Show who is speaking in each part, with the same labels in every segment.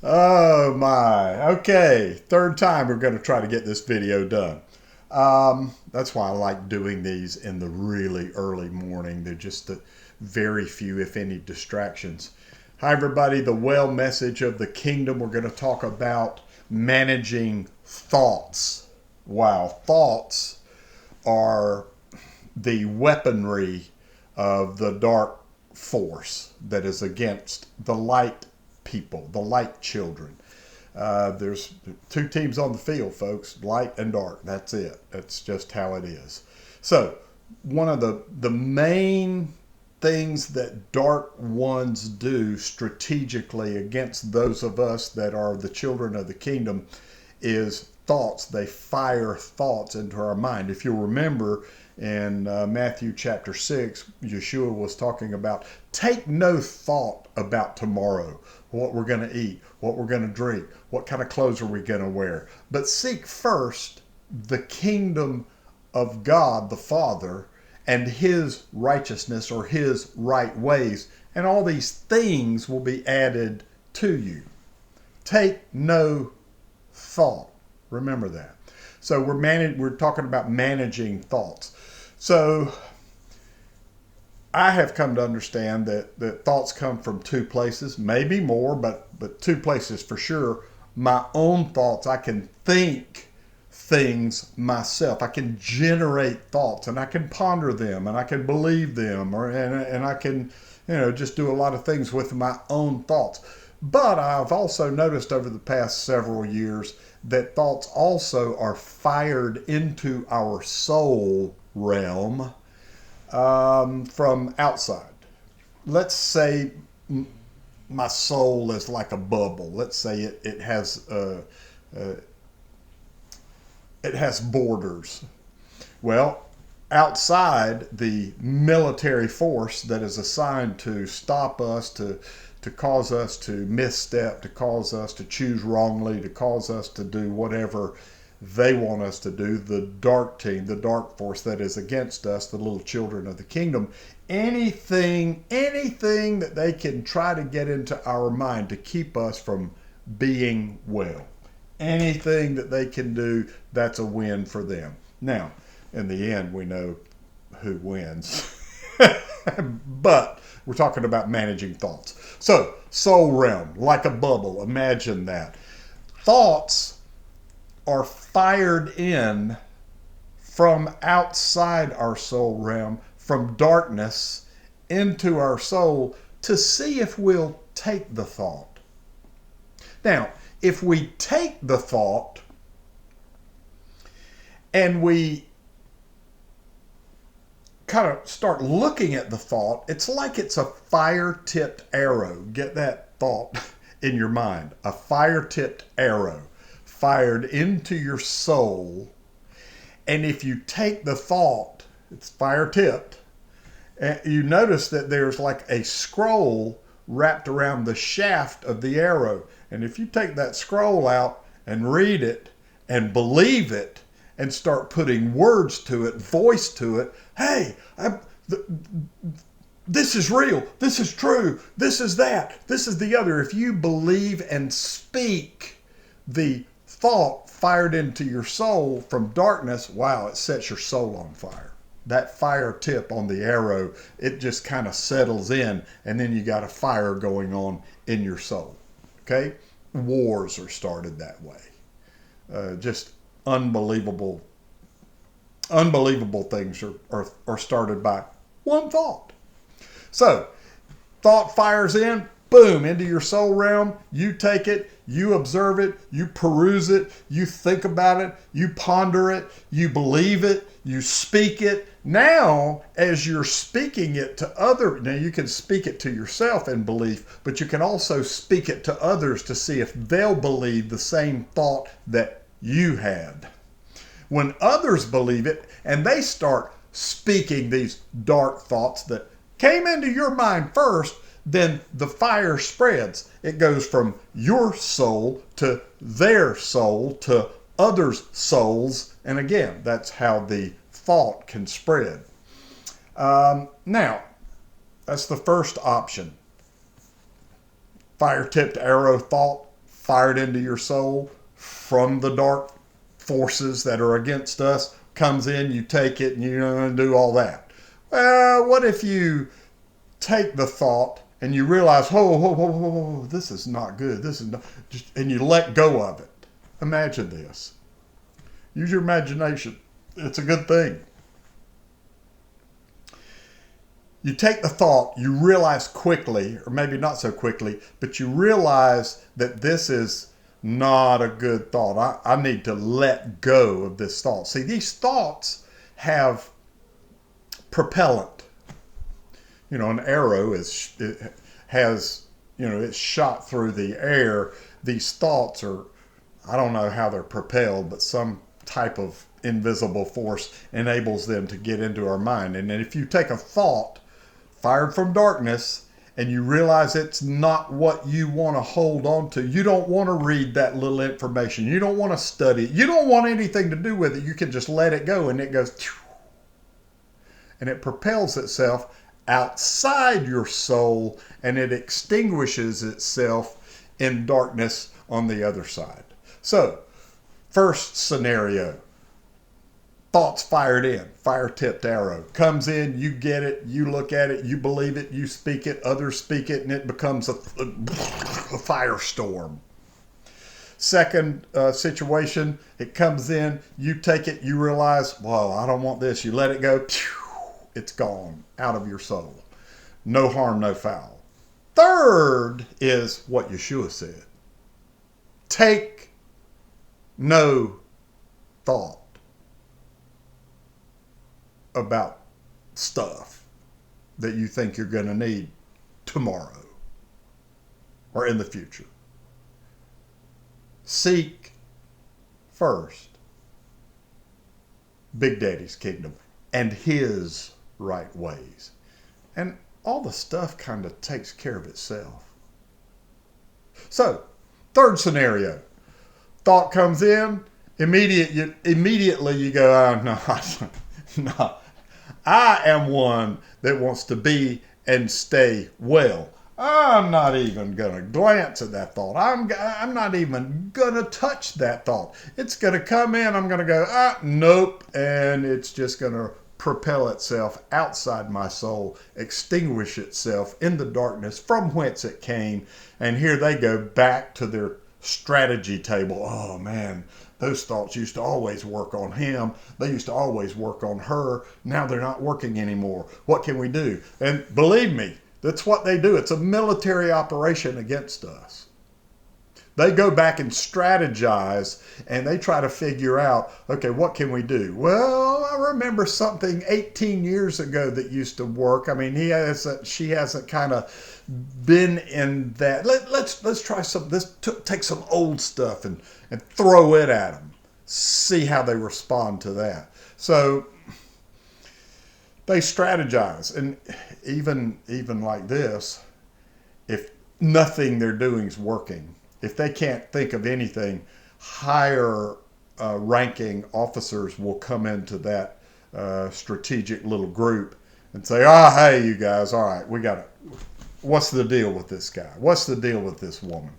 Speaker 1: Oh my. Okay. Third time we're going to try to get this video done. That's why I like doing these in the really early morning. They're just the very few, if any, distractions. Hi, everybody. The well message of the kingdom. We're going to talk about managing thoughts. Wow. Thoughts are the weaponry of the dark force that is against the light people, the light children. There's two teams on the field, folks, light and dark. That's it. That's just how it is. So, one of the main things that dark ones do strategically against those of us that are the children of the kingdom is thoughts. They fire thoughts into our mind. If you'll remember in Matthew chapter 6, Yeshua was talking about take no thought about tomorrow, what we're going to eat, what we're going to drink, what kind of clothes are we going to wear. But seek first the kingdom of God the Father and his righteousness or his right ways, and all these things will be added to you. Take no thought. Remember that. So we're talking about managing thoughts. So I have come to understand that thoughts come from two places, maybe more, but two places for sure. My own thoughts, I can think things myself. I can generate thoughts and I can ponder them and I can believe them and I can, just do a lot of things with my own thoughts. But I've also noticed over the past several years that thoughts also are fired into our soul realm from outside. Let's say my soul is like a bubble. Let's say it has borders. Well, outside, the military force that is assigned to stop us, to cause us to misstep, to cause us to choose wrongly, to cause us to do whatever they want us to do, the dark team, the dark force that is against us, the little children of the kingdom, anything that they can try to get into our mind to keep us from being well. Anything that they can do, that's a win for them. Now, in the end, we know who wins. But we're talking about managing thoughts. So, soul realm, like a bubble, imagine that. Thoughts are fired in from outside our soul realm, from darkness into our soul to see if we'll take the thought. Now, if we take the thought and we kind of start looking at the thought, it's like it's a fire-tipped arrow. Get that thought in your mind. A fire-tipped arrow fired into your soul. And if you take the thought, it's fire-tipped, and you notice that there's like a scroll wrapped around the shaft of the arrow. And if you take that scroll out and read it and believe it and start putting words to it, voice to it, hey, this is real, this is true, this is that, this is the other. If you believe and speak the thought fired into your soul from darkness, wow, it sets your soul on fire. That fire tip on the arrow, it just kind of settles in, and then you got a fire going on in your soul. Okay? Wars are started that way. Just unbelievable things are started by one thought. So, thought fires in, boom, into your soul realm. You take it, you observe it, you peruse it, you think about it, you ponder it, you believe it, you speak it. Now, as you're speaking it to others, now you can speak it to yourself in belief, but you can also speak it to others to see if they'll believe the same thought that you had. When others believe it and they start speaking these dark thoughts that came into your mind first, then the fire spreads. It goes from your soul to their soul to others' souls. And again, that's how the thought can spread. Now, that's the first option. Fire-tipped arrow thought fired into your soul from the dark forces that are against us comes in, you take it, and you're going to do all that. Well, what if you take the thought and you realize, whoa, this is not good. This is not, and you let go of it. Imagine this. Use your imagination. It's a good thing. You take the thought, you realize quickly, or maybe not so quickly, but you realize that this is not a good thought. I need to let go of this thought. See, these thoughts have propellant. You know, an arrow it's shot through the air. These thoughts are, I don't know how they're propelled, but some type of invisible force enables them to get into our mind. And then if you take a thought fired from darkness and you realize it's not what you want to hold on to, you don't want to read that little information, you don't want to study it, you don't want anything to do with it, you can just let it go, and it goes and it propels itself outside your soul, and it extinguishes itself in darkness on the other side. So, first scenario, thoughts fired in, fire-tipped arrow. Comes in, you get it, you look at it, you believe it, you speak it, others speak it, and it becomes a firestorm. Second situation, it comes in, you take it, you realize, well, I don't want this. You let it go, it's gone out of your soul. No harm, no foul. Third is what Yeshua said. Take no thought about stuff that you think you're going to need tomorrow or in the future. Seek first Big Daddy's kingdom and his right ways. And all the stuff kind of takes care of itself. So, third scenario. Thought comes in, immediately you go, oh, no, no. I am one that wants to be and stay well. I'm not even going to glance at that thought. I'm not even going to touch that thought. It's going to come in. I'm going to go, nope. And it's just going to propel itself outside my soul, extinguish itself in the darkness from whence it came. And here they go back to their strategy table. Oh, man. Those thoughts used to always work on him. They used to always work on her. Now they're not working anymore. What can we do? And believe me, that's what they do. It's a military operation against us. They go back and strategize, and they try to figure out, okay, what can we do? Well, I remember something 18 years ago that used to work. I mean, she hasn't kind of been in that. Let's try some. Take some old stuff and throw it at them. See how they respond to that. So they strategize, and even like this, if nothing they're doing is working, if they can't think of anything, higher ranking officers will come into that strategic little group and say, hey, you guys, all right, we got it. What's the deal with this guy? What's the deal with this woman?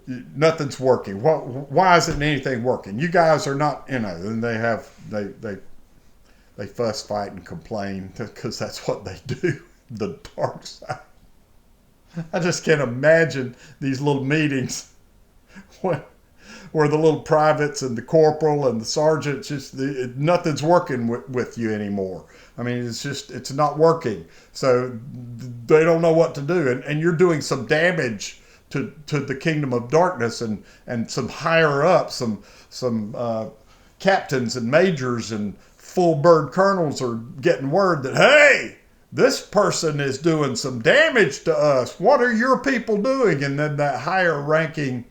Speaker 1: Nothing's working. Why isn't anything working? You guys are not, and they fuss, fight, and complain because that's what they do, the dark side. I just can't imagine these little meetings where the little privates and the corporal and the sergeant, nothing's working with you anymore. I mean, it's not working. So they don't know what to do. And you're doing some damage to the kingdom of darkness, and some higher up, some captains and majors and full bird colonels are getting word that, hey, this person is doing some damage to us. What are your people doing? And then that higher ranking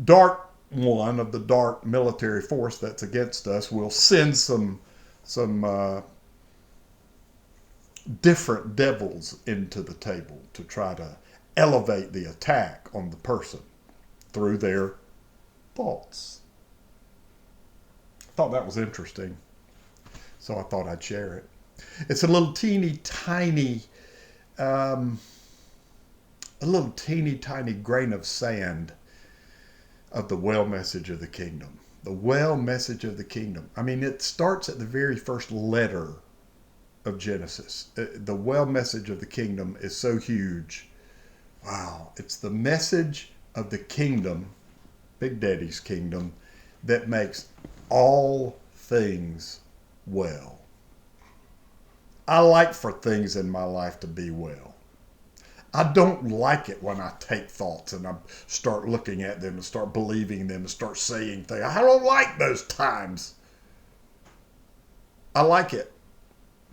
Speaker 1: dark one of the dark military force that's against us will send some different devils into the table to try to elevate the attack on the person through their thoughts. I thought that was interesting, so I thought I'd share it. It's a little teeny tiny a little teeny tiny grain of sand of the well message of the kingdom. The well message of the kingdom. I mean, it starts at the very first letter of Genesis. The well message of the kingdom is so huge. Wow. It's the message of the kingdom, Big Daddy's kingdom, that makes all things well. I like for things in my life to be well. I don't like it when I take thoughts and I start looking at them and start believing them and start saying things. I don't like those times. I like it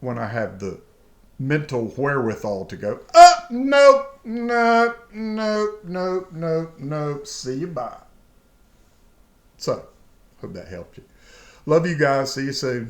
Speaker 1: when I have the mental wherewithal to go, nope, nope, nope, nope, nope, nope, see you bye. So, hope that helped you. Love you guys. See you soon.